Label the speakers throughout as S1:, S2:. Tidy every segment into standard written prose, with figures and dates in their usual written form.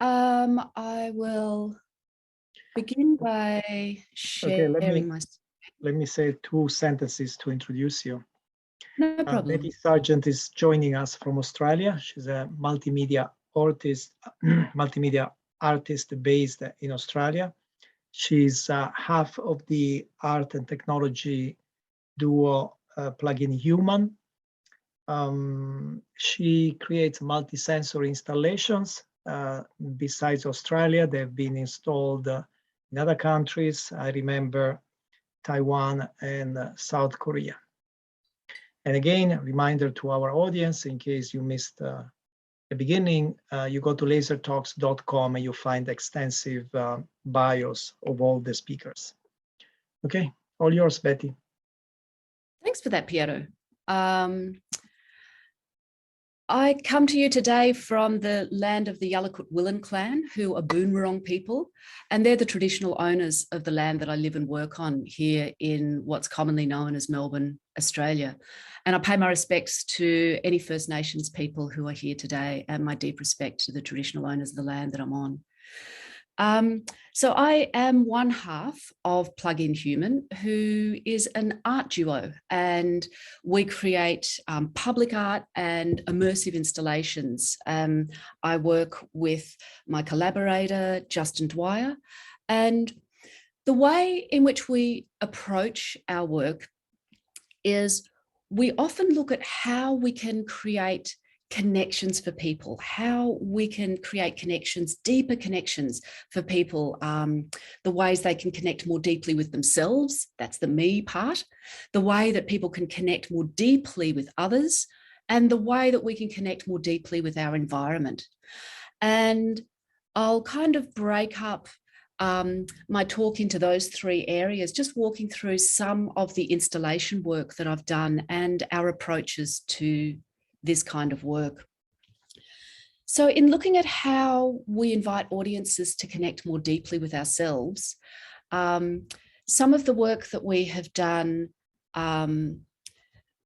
S1: I will begin by sharing my...
S2: Let me say 2 sentences to introduce you.
S1: No problem.
S2: Betty Sargeant is joining us from Australia. She's a multimedia artist based in Australia. She's half of the art and technology duo PlugInHuman. She creates multi-sensory installations. Besides Australia, they've been installed in other countries. I remember Taiwan and South Korea. And again, a reminder to our audience, in case you missed the beginning, you go to lasertalks.com and you find extensive bios of all the speakers. Okay, all yours, Betty.
S1: Thanks for that, Piero. I come to you today from the land of the Yalukit Willen clan, who are Boon Wurrung people, and they're the traditional owners of the land that I live and work on here in what's commonly known as Melbourne, Australia. And I pay my respects to any First Nations people who are here today, and my deep respect to the traditional owners of the land that I'm on. So I am one half of PlugInHuman, who is an art duo, and we create public art and immersive installations. I work with my collaborator, Justin Dwyer, and the way in which we approach our work is we often look at how we can create connections for people, how we can create connections, deeper connections for people, the ways they can connect more deeply with themselves, that's the me part, the way that people can connect more deeply with others, and the way that we can connect more deeply with our environment. And I'll kind of break up my talk into those 3 areas, just walking through some of the installation work that I've done and our approaches to this kind of work. So in looking at how we invite audiences to connect more deeply with ourselves, some of the work that we have done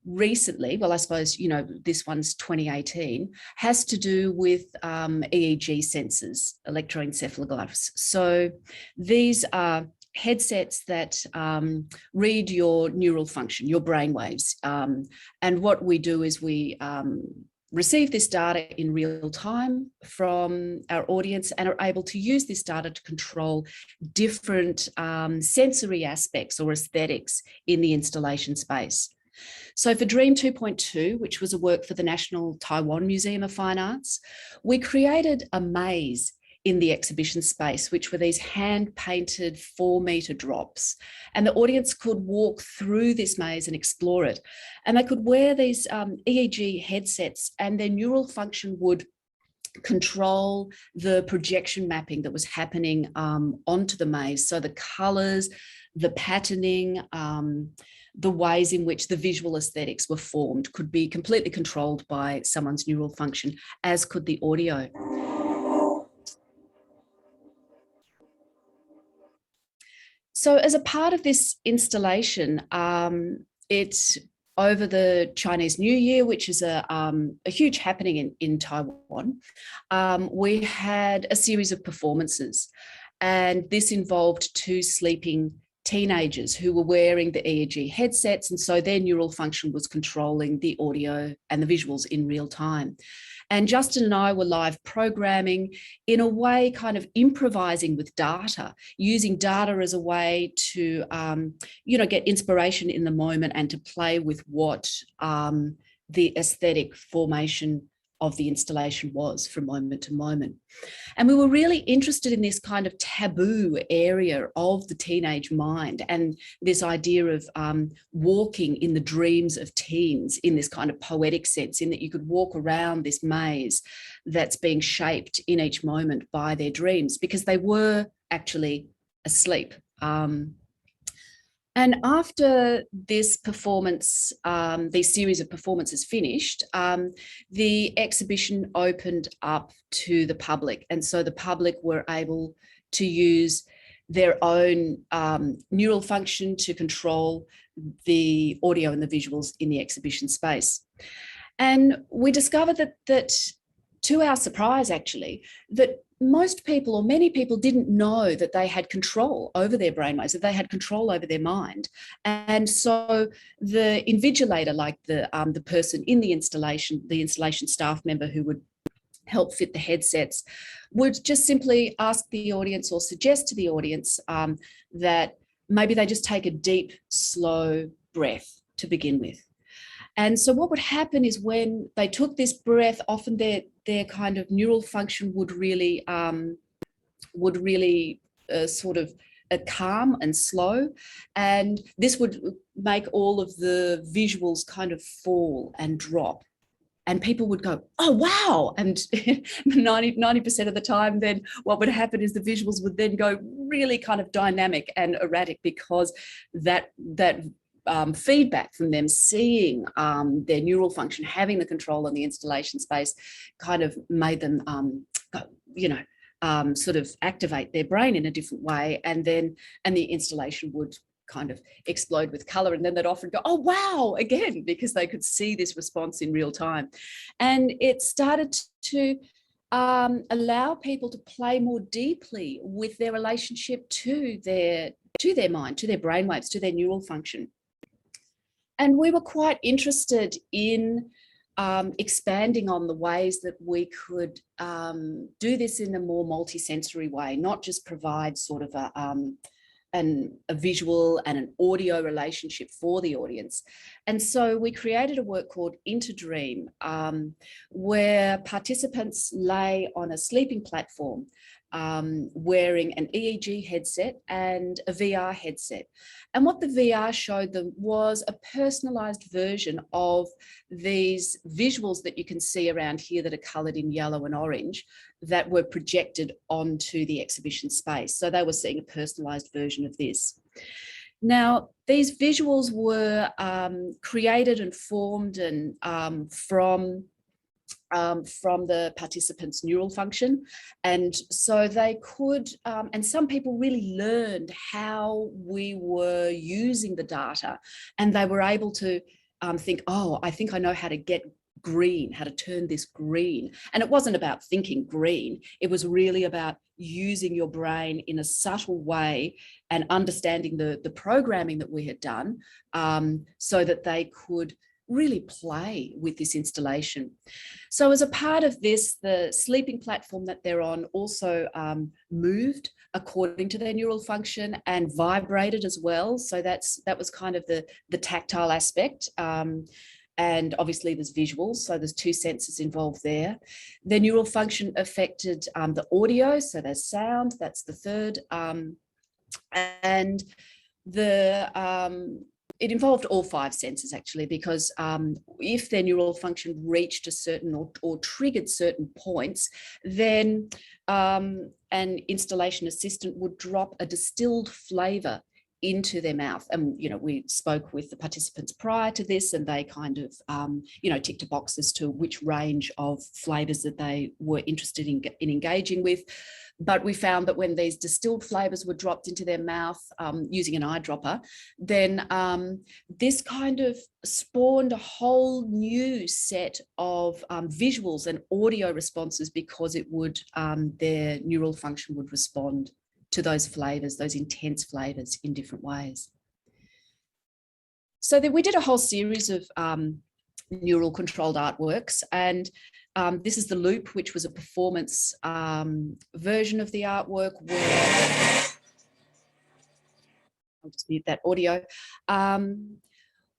S1: recently, well, I suppose, you know, this one's 2018, has to do with EEG sensors, electroencephalographs. So these are headsets that read your neural function, your brain waves. And what we do is we receive this data in real time from our audience and are able to use this data to control different sensory aspects or aesthetics in the installation space. So for Dream 2.2, which was a work for the National Taiwan Museum of Fine Arts, we created a maze in the exhibition space, which were these hand-painted 4-meter drops. And the audience could walk through this maze and explore it. And they could wear these EEG headsets, and their neural function would control the projection mapping that was happening onto the maze. So the colors, the patterning, the ways in which the visual aesthetics were formed could be completely controlled by someone's neural function, as could the audio. So as a part of this installation, it's over the Chinese New Year, which is a huge happening in Taiwan. We had a series of performances, and this involved 2 sleeping teenagers who were wearing the EEG headsets, and so their neural function was controlling the audio and the visuals in real time. And Justin and I were live programming, in a way kind of improvising with data, using data as a way to, you know, get inspiration in the moment and to play with what the aesthetic formation of the installation was from moment to moment. And we were really interested in this kind of taboo area of the teenage mind and this idea of walking in the dreams of teens in this kind of poetic sense, in that you could walk around this maze that's being shaped in each moment by their dreams, because they were actually asleep. And after this performance, this series of performances finished, the exhibition opened up to the public. And so the public were able to use their own neural function to control the audio and the visuals in the exhibition space. And we discovered that to our surprise, actually, that most people, or many people, didn't know that they had control over their brainwaves, that they had control over their mind. And so the invigilator, like the person in the installation staff member who would help fit the headsets, would just simply ask the audience or suggest to the audience that maybe they just take a deep, slow breath to begin with. And so what would happen is when they took this breath, often their kind of neural function would really sort of calm and slow. And this would make all of the visuals kind of fall and drop. And people would go, oh, wow. And 90% of the time, then what would happen is the visuals would then go really kind of dynamic and erratic, because that feedback from them seeing their neural function having the control on the installation space kind of made them, sort of activate their brain in a different way. And the installation would kind of explode with color, and then they'd often go, oh wow, again, because they could see this response in real time. And it started to allow people to play more deeply with their relationship to their mind, to their brainwaves, to their neural function. And we were quite interested in expanding on the ways that we could do this in a more multisensory way, not just provide sort of a visual and an audio relationship for the audience. And so we created a work called Interdream, where participants lay on a sleeping platform wearing an EEG headset and a VR headset. And what the VR showed them was a personalized version of these visuals that you can see around here that are colored in yellow and orange that were projected onto the exhibition space. So they were seeing a personalized version of this. Now, these visuals were created and formed and from the participants' neural function. And so they could, and some people really learned how we were using the data, and they were able to think, oh, I think I know how to get green, how to turn this green. And it wasn't about thinking green, it was really about using your brain in a subtle way and understanding the programming that we had done, so that they could really play with this installation. So as a part of this, the sleeping platform that they're on also moved according to their neural function and vibrated as well. So that was kind of the tactile aspect. And obviously there's visuals, so there's two senses involved there. Their neural function affected the audio, so there's sound, that's the third. And it involved all five senses actually, because if their neural function reached a certain or triggered certain points, then an installation assistant would drop a distilled flavour into their mouth. And, you know, we spoke with the participants prior to this, and they kind of, ticked a box as to which range of flavours that they were interested in engaging with. But we found that when these distilled flavours were dropped into their mouth using an eyedropper, then this kind of spawned a whole new set of visuals and audio responses, because it would, their neural function would respond to those flavours, those intense flavours, in different ways. So we did a whole series of neural controlled artworks, and this is the loop, which was a performance version of the artwork where, I'll just mute that audio,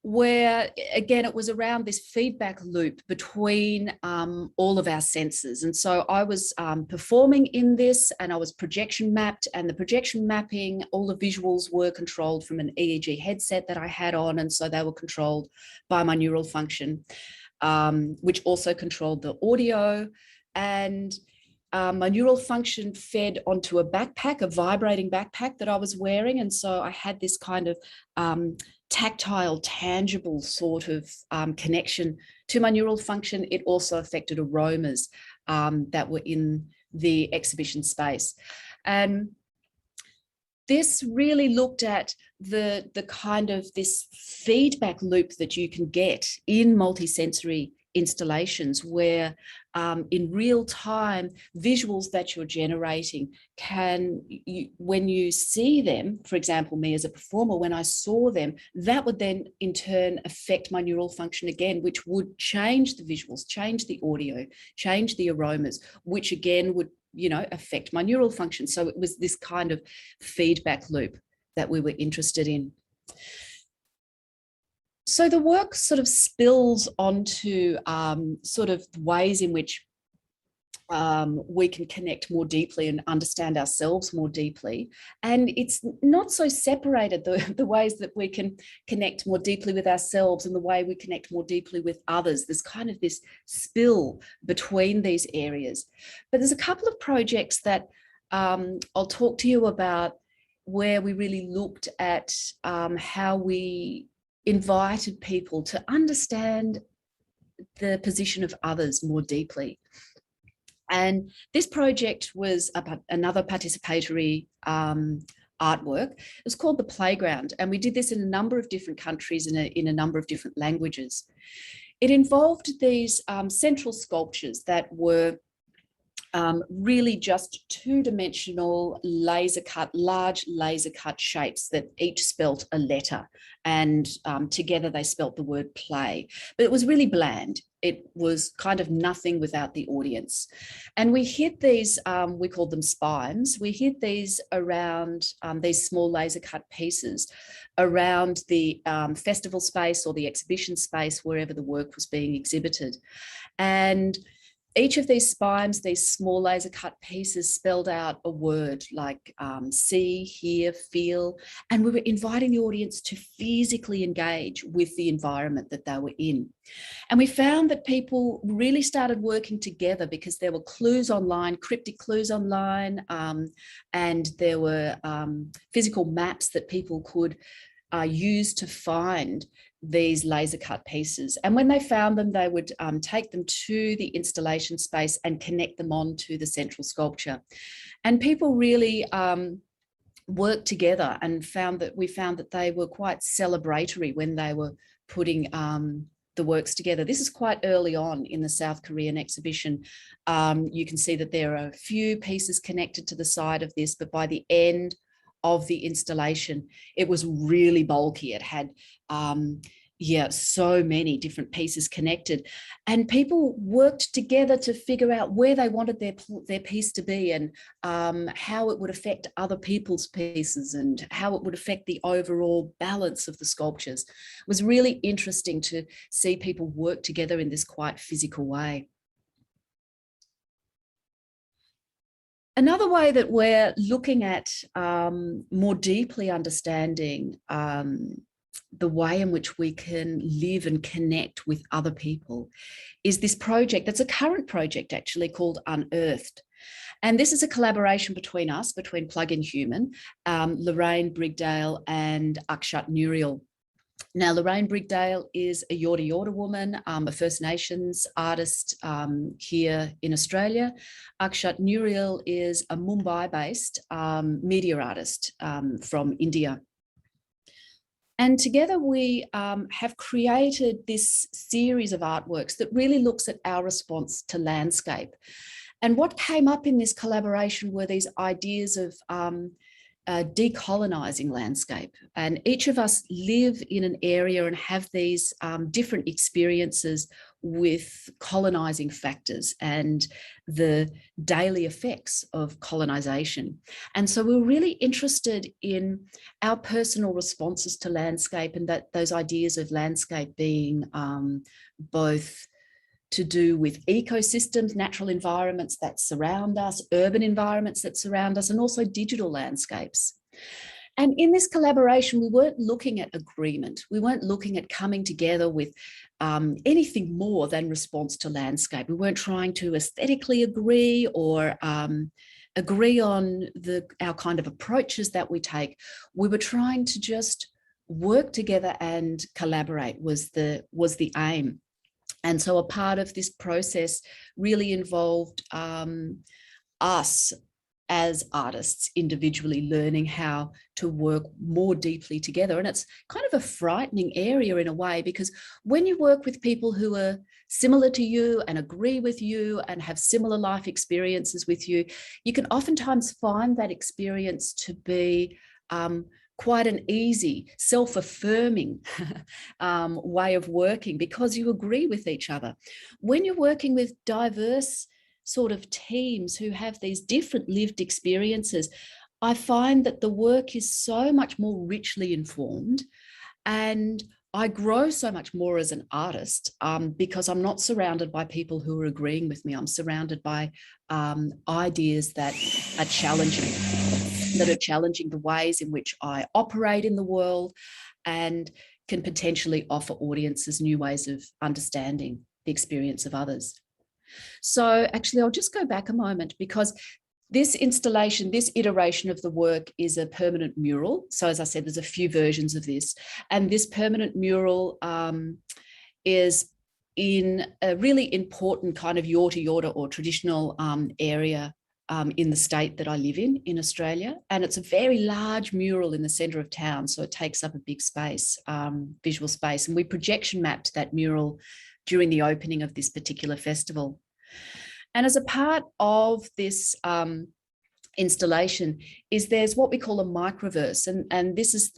S1: where again, it was around this feedback loop between all of our senses. And so I was performing in this, and I was projection mapped, and the projection mapping, all the visuals were controlled from an EEG headset that I had on. And so they were controlled by my neural function, which also controlled the audio. And my neural function fed onto a backpack, a vibrating backpack that I was wearing. And so I had this kind of tactile, tangible sort of connection to my neural function. It also affected aromas that were in the exhibition space. And this really looked at the kind of this feedback loop that you can get in multisensory installations where in real time, visuals that you're generating when you see them, for example, me as a performer, when I saw them, that would then in turn affect my neural function again, which would change the visuals, change the audio, change the aromas, which again would, affect my neural function. So it was this kind of feedback loop that we were interested in. So the work sort of spills onto sort of ways in which we can connect more deeply and understand ourselves more deeply. And it's not so separated, the ways that we can connect more deeply with ourselves and the way we connect more deeply with others. There's kind of this spill between these areas. But there's a couple of projects that I'll talk to you about where we really looked at how we invited people to understand the position of others more deeply. And this project was another participatory artwork. It was called The Playground, and we did this in a number of different countries in a number of different languages. It involved these central sculptures that were really just two-dimensional large laser cut shapes that each spelt a letter, and together they spelt the word play. But it was really bland. It was kind of nothing without the audience. And we hid these, we called them spimes. We hid these around these small laser cut pieces around the festival space or the exhibition space, wherever the work was being exhibited. And each of these spimes, these small laser cut pieces, spelled out a word like see, hear, feel, and we were inviting the audience to physically engage with the environment that they were in. And we found that people really started working together because there were clues online, cryptic clues online, and there were physical maps that people could use to find these laser cut pieces. And when they found them, they would take them to the installation space and connect them onto the central sculpture. And people really worked together and we found that they were quite celebratory when they were putting the works together. This is quite early on in the South Korean exhibition. You can see that there are a few pieces connected to the side of this, but by the end of the installation, it was really bulky. It had so many different pieces connected, and people worked together to figure out where they wanted their piece to be, and how it would affect other people's pieces and how it would affect the overall balance of the sculptures. It was really interesting to see people work together in this quite physical way. Another way that we're looking at more deeply understanding the way in which we can live and connect with other people is this project that's a current project actually called Unearthed. And this is a collaboration between PlugInHuman, Lorraine Brigdale and Akshat Nuriel. Now, Lorraine Brigdale is a Yorta Yorta woman, a First Nations artist here in Australia. Akshat Nuriel is a Mumbai-based media artist from India. And together we have created this series of artworks that really looks at our response to landscape. And what came up in this collaboration were these ideas of decolonising landscape. And each of us live in an area and have these different experiences with colonising factors and the daily effects of colonisation. And so we're really interested in our personal responses to landscape, and that those ideas of landscape being both to do with ecosystems, natural environments that surround us, urban environments that surround us, and also digital landscapes. And in this collaboration, we weren't looking at agreement. We weren't looking at coming together with anything more than response to landscape. We weren't trying to aesthetically agree or agree on our kind of approaches that we take. We were trying to just work together and collaborate was the aim. And so a part of this process really involved us as artists individually learning how to work more deeply together. And it's kind of a frightening area in a way, because when you work with people who are similar to you and agree with you and have similar life experiences with you, you can oftentimes find that experience to be quite an easy, self-affirming way of working, because you agree with each other. When you're working with diverse sort of teams who have these different lived experiences, I find that the work is so much more richly informed, and I grow so much more as an artist because I'm not surrounded by people who are agreeing with me. I'm surrounded by ideas that are challenging the ways in which I operate in the world, and can potentially offer audiences new ways of understanding the experience of others. So actually, I'll just go back a moment, because this installation, this iteration of the work is a permanent mural. So as I said, there's a few versions of this. And this permanent mural is in a really important kind of yorta or traditional area in the state that I live in Australia. And it's a very large mural in the centre of town. So it takes up a big space, visual space. And we projection mapped that mural during the opening of this particular festival. And as a part of this installation there's what we call a microverse. And this is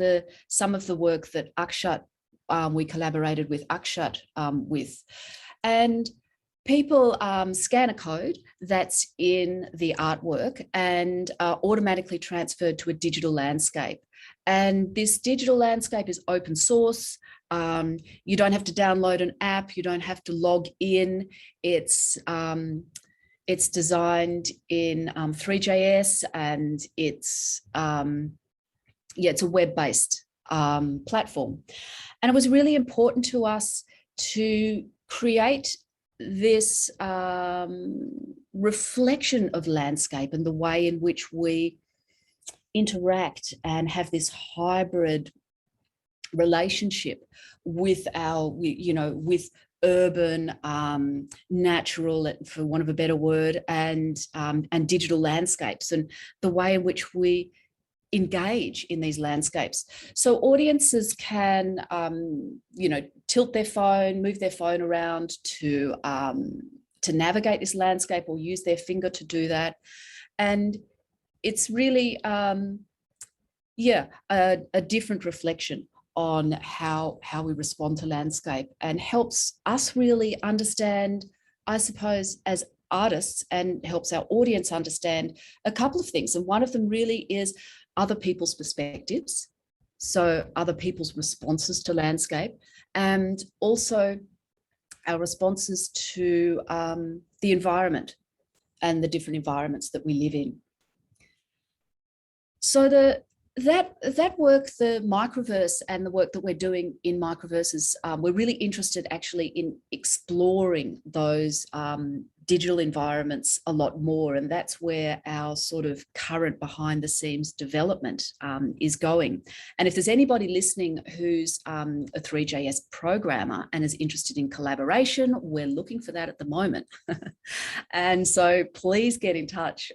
S1: some of the work that Akshat, we collaborated with Akshat with. And people scan a code that's in the artwork and are automatically transferred to a digital landscape. And this digital landscape is open source. You don't have to download an app. You don't have to log in. It's designed in 3JS, and it's a web-based platform. And it was really important to us to create this reflection of landscape and the way in which we interact and have this hybrid relationship with with urban, natural, for want of a better word, and digital landscapes, and the way in which we engage in these landscapes. So audiences can, tilt their phone, move their phone around to navigate this landscape, or use their finger to do that. And it's really, a different reflection on how we respond to landscape, and helps us really understand, I suppose, as artists, and helps our audience understand a couple of things. And one of them really is other people's perspectives, so other people's responses to landscape, and also our responses to the environment and the different environments that we live in. So that work, the microverse, and the work that we're doing in microverses, we're really interested actually in exploring those digital environments a lot more. And that's where our sort of current behind the scenes development is going. And if there's anybody listening who's a 3JS programmer and is interested in collaboration, we're looking for that at the moment. And so please get in touch,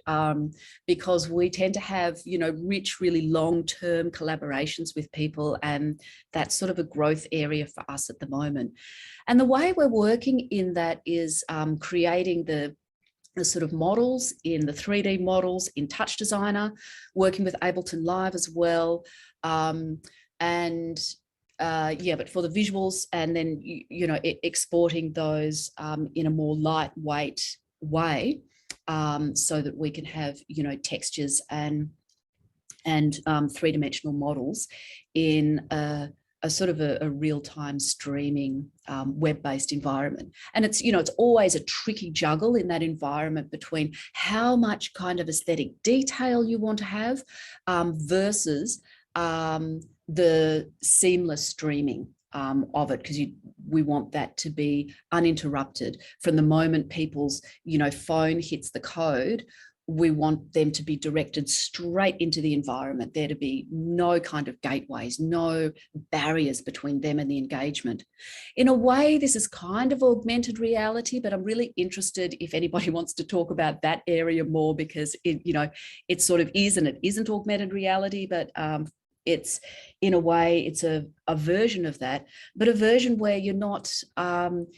S1: because we tend to have, rich, really long-term collaborations with people, and that's sort of a growth area for us at the moment. And the way we're working in that is creating the sort of models in the 3D models in Touch Designer, working with Ableton Live as well. But for the visuals, and then, exporting those in a more lightweight way, so that we can have, textures and three-dimensional models in a sort of a real-time streaming web-based environment. And it's, it's always a tricky juggle in that environment between how much kind of aesthetic detail you want to have versus the seamless streaming of it, because we want that to be uninterrupted from the moment people's phone hits the code. we want them to be directed straight into the environment, there to be no kind of gateways, no barriers between them and the engagement. In a way, this is kind of augmented reality, but I'm really interested if anybody wants to talk about that area more, because it sort of is and it isn't augmented reality, but it's, in a way, it's a version of that, but a version where you're not,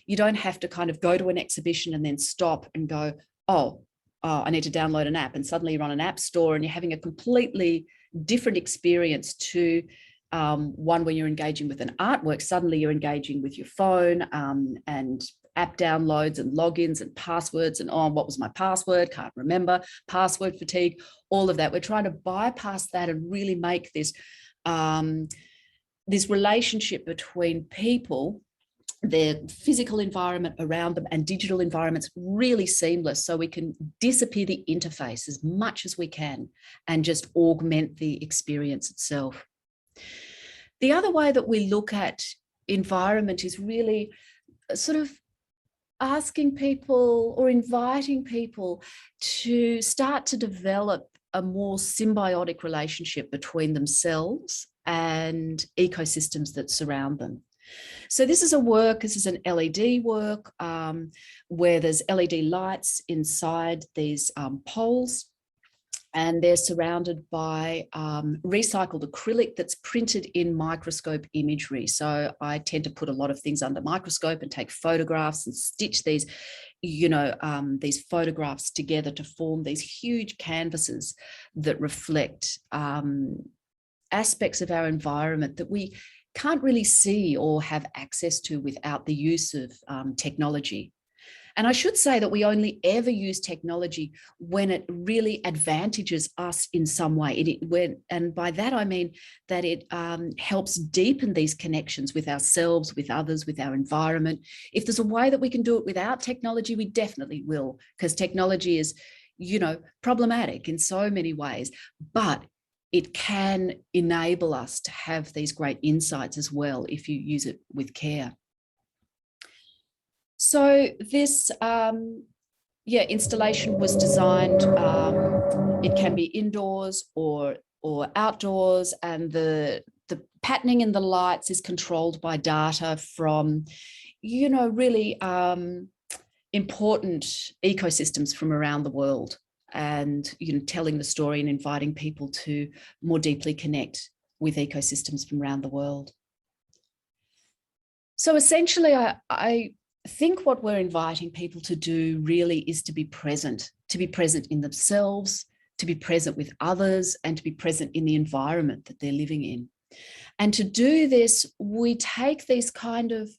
S1: you don't have to kind of go to an exhibition and then stop and go, oh, I need to download an app, and suddenly you're on an app store and you're having a completely different experience to one where you're engaging with an artwork. Suddenly you're engaging with your phone and app downloads and logins and passwords and, oh, what was my password? Can't remember. Password fatigue, all of that. We're trying to bypass that and really make this, this relationship between people, their physical environment around them and digital environments, really seamless, so we can disappear the interface as much as we can and just augment the experience itself. The other way that we look at environment is really sort of asking people or inviting people to start to develop a more symbiotic relationship between themselves and ecosystems that surround them. So this is an LED work where there's LED lights inside these poles, and they're surrounded by recycled acrylic that's printed in microscope imagery. So I tend to put a lot of things under microscope and take photographs and stitch these, these photographs together to form these huge canvases that reflect aspects of our environment that we can't really see or have access to without the use of technology. And I should say that we only ever use technology when it really advantages us in some way. And by that, I mean that it helps deepen these connections with ourselves, with others, with our environment. If there's a way that we can do it without technology, we definitely will, because technology is, problematic in so many ways, but it can enable us to have these great insights as well if you use it with care. So this installation was designed, it can be indoors or outdoors, and the patterning in the lights is controlled by data from, really important ecosystems from around the world, and telling the story and inviting people to more deeply connect with ecosystems from around the world. So essentially, I think what we're inviting people to do really is to be present in themselves, to be present with others, and to be present in the environment that they're living in. And to do this, we take these kind of,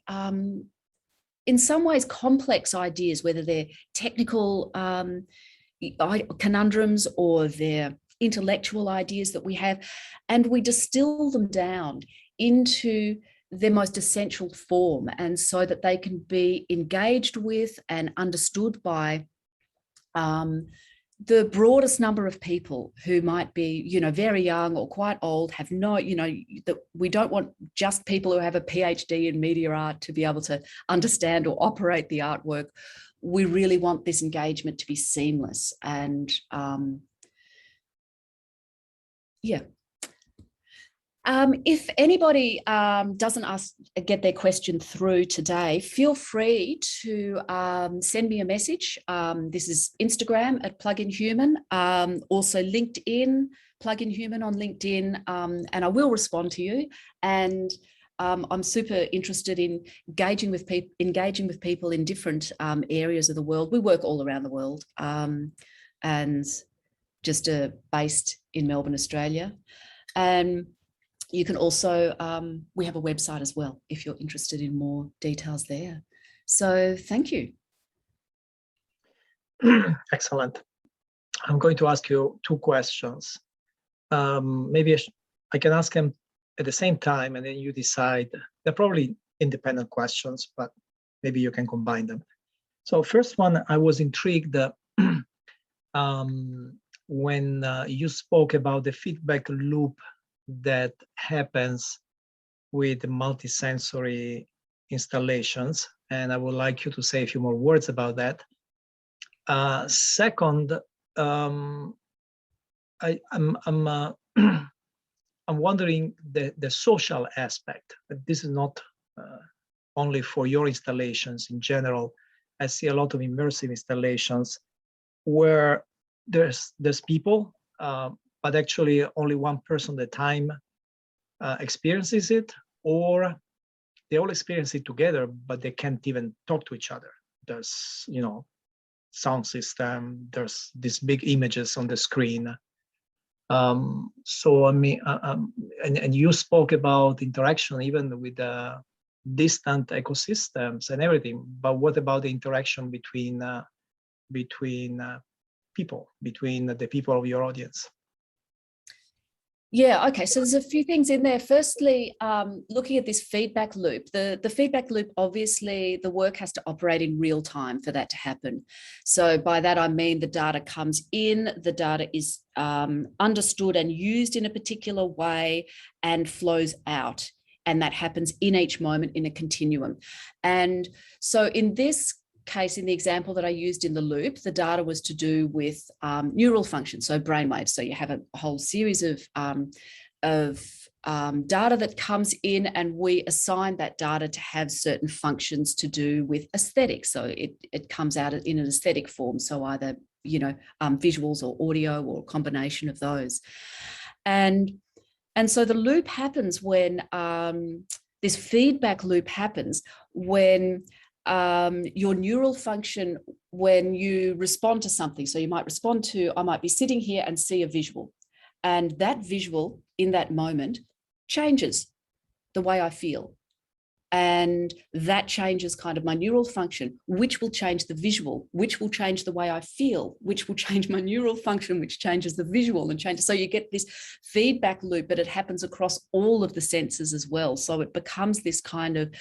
S1: in some ways, complex ideas, whether they're technical conundrums or their intellectual ideas that we have, and we distill them down into their most essential form, and so that they can be engaged with and understood by the broadest number of people who might be, very young or quite old, have no, that we don't want just people who have a PhD in media art to be able to understand or operate the artwork. We really want this engagement to be seamless. And if anybody doesn't get their question through today, feel free to send me a message. This is Instagram at PlugInHuman, also LinkedIn, PlugInHuman on LinkedIn, and I will respond to you. And I'm super interested in engaging with people in different areas of the world. We work all around the world, and just based in Melbourne, Australia. And you can also, we have a website as well, if you're interested in more details there. So thank you.
S2: Excellent. I'm going to ask you two questions. Maybe I can ask them at the same time, and then you decide. They're probably independent questions, but maybe you can combine them. So first one, I was intrigued when you spoke about the feedback loop that happens with multisensory installations, and I would like you to say a few more words about that. Second, I'm I'm wondering the social aspect. This is not only for your installations in general. I see a lot of immersive installations where there's people, but actually only one person at a time experiences it, or they all experience it together, but they can't even talk to each other. There's, sound system, there's these big images on the screen. So I mean, and you spoke about interaction even with the distant ecosystems and everything, but what about the interaction between people, between the people of your audience?
S1: Yeah, okay, so there's a few things in there. Firstly, looking at this feedback loop, the feedback loop, obviously the work has to operate in real time for that to happen. So by that, I mean the data comes in, the data is understood and used in a particular way and flows out. And that happens in each moment in a continuum. And so in this case, in the example that I used in the loop, the data was to do with neural functions, so brainwaves. So you have a whole series of data that comes in, and we assign that data to have certain functions to do with aesthetics. So it comes out in an aesthetic form. So either visuals or audio or a combination of those. And so the loop happens when this feedback loop happens when your neural function, when you respond to something. So you might respond to, I might be sitting here and see a visual, and that visual in that moment changes the way I feel. And that changes kind of my neural function, which will change the visual, which will change the way I feel, which will change my neural function, which changes the visual and changes. So you get this feedback loop, but it happens across all of the senses as well. So it becomes this kind of,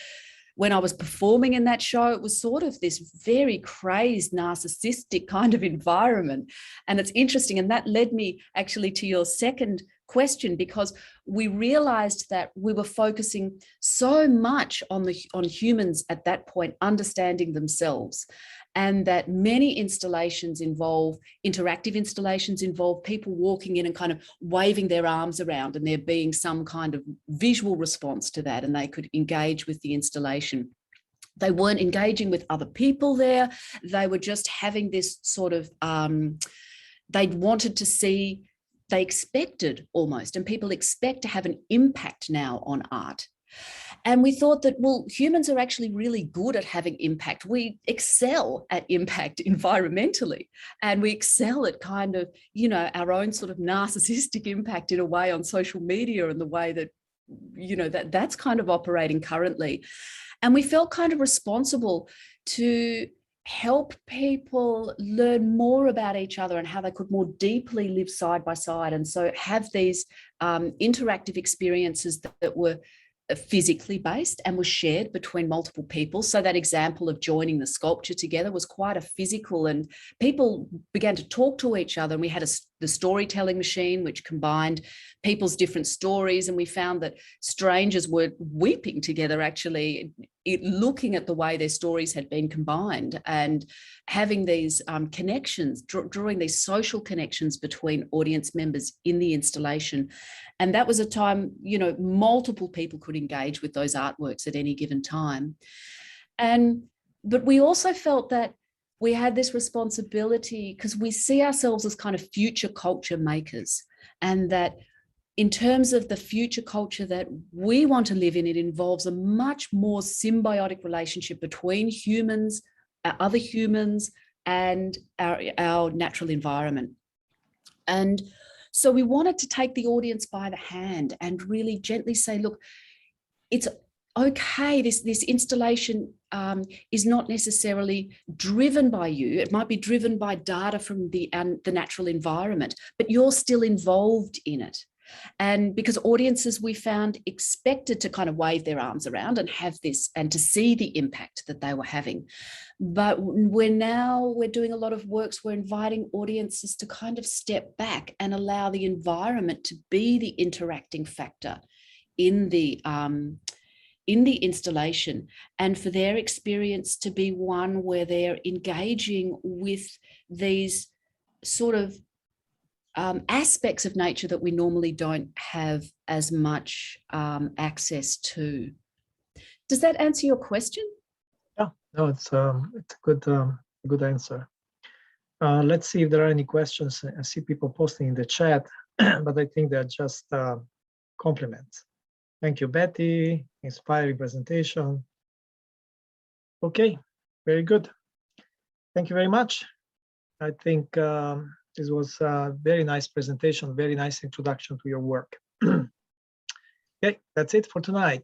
S1: when I was performing in that show, it was sort of this very crazed, narcissistic kind of environment. And it's interesting. And that led me actually to your second question, because we realized that we were focusing so much on humans at that point understanding themselves, and that many installations involve, interactive installations involve people walking in and kind of waving their arms around, and there being some kind of visual response to that, and they could engage with the installation. They weren't engaging with other people there. They were just having this sort of, they wanted to see, they expected almost, and people expect to have an impact now on art. And we thought that, well, humans are actually really good at having impact. We excel at impact environmentally, and we excel at kind of, our own sort of narcissistic impact in a way on social media, and the way that, that's kind of operating currently. And we felt kind of responsible to help people learn more about each other and how they could more deeply live side by side. And so have these interactive experiences that were physically based and was shared between multiple people. So that example of joining the sculpture together was quite a physical, and people began to talk to each other. And we had the storytelling machine, which combined people's different stories. And we found that strangers were weeping together, actually, looking at the way their stories had been combined, and having these connections, drawing these social connections between audience members in the installation. And that was a time, multiple people could engage with those artworks at any given time. But we also felt that we had this responsibility, because we see ourselves as kind of future culture makers, and that in terms of the future culture that we want to live in, it involves a much more symbiotic relationship between humans, other humans, and our natural environment. And so we wanted to take the audience by the hand and really gently say, look, it's okay, this installation is not necessarily driven by you. It might be driven by data from the natural environment, but you're still involved in it. And because audiences, we found, expected to kind of wave their arms around and have this, and to see the impact that they were having. But we're doing a lot of works, we're inviting audiences to kind of step back and allow the environment to be the interacting factor in the installation, and for their experience to be one where they're engaging with these sort of aspects of nature that we normally don't have as much access to. Does that answer your question?
S2: Yeah, no, it's a good answer. Let's see if there are any questions. I see people posting in the chat, but I think they're just compliments. Thank you, Betty. Inspiring presentation. Okay, very good. Thank you very much. I think this was a very nice presentation, very nice introduction to your work. Okay, that's it for tonight.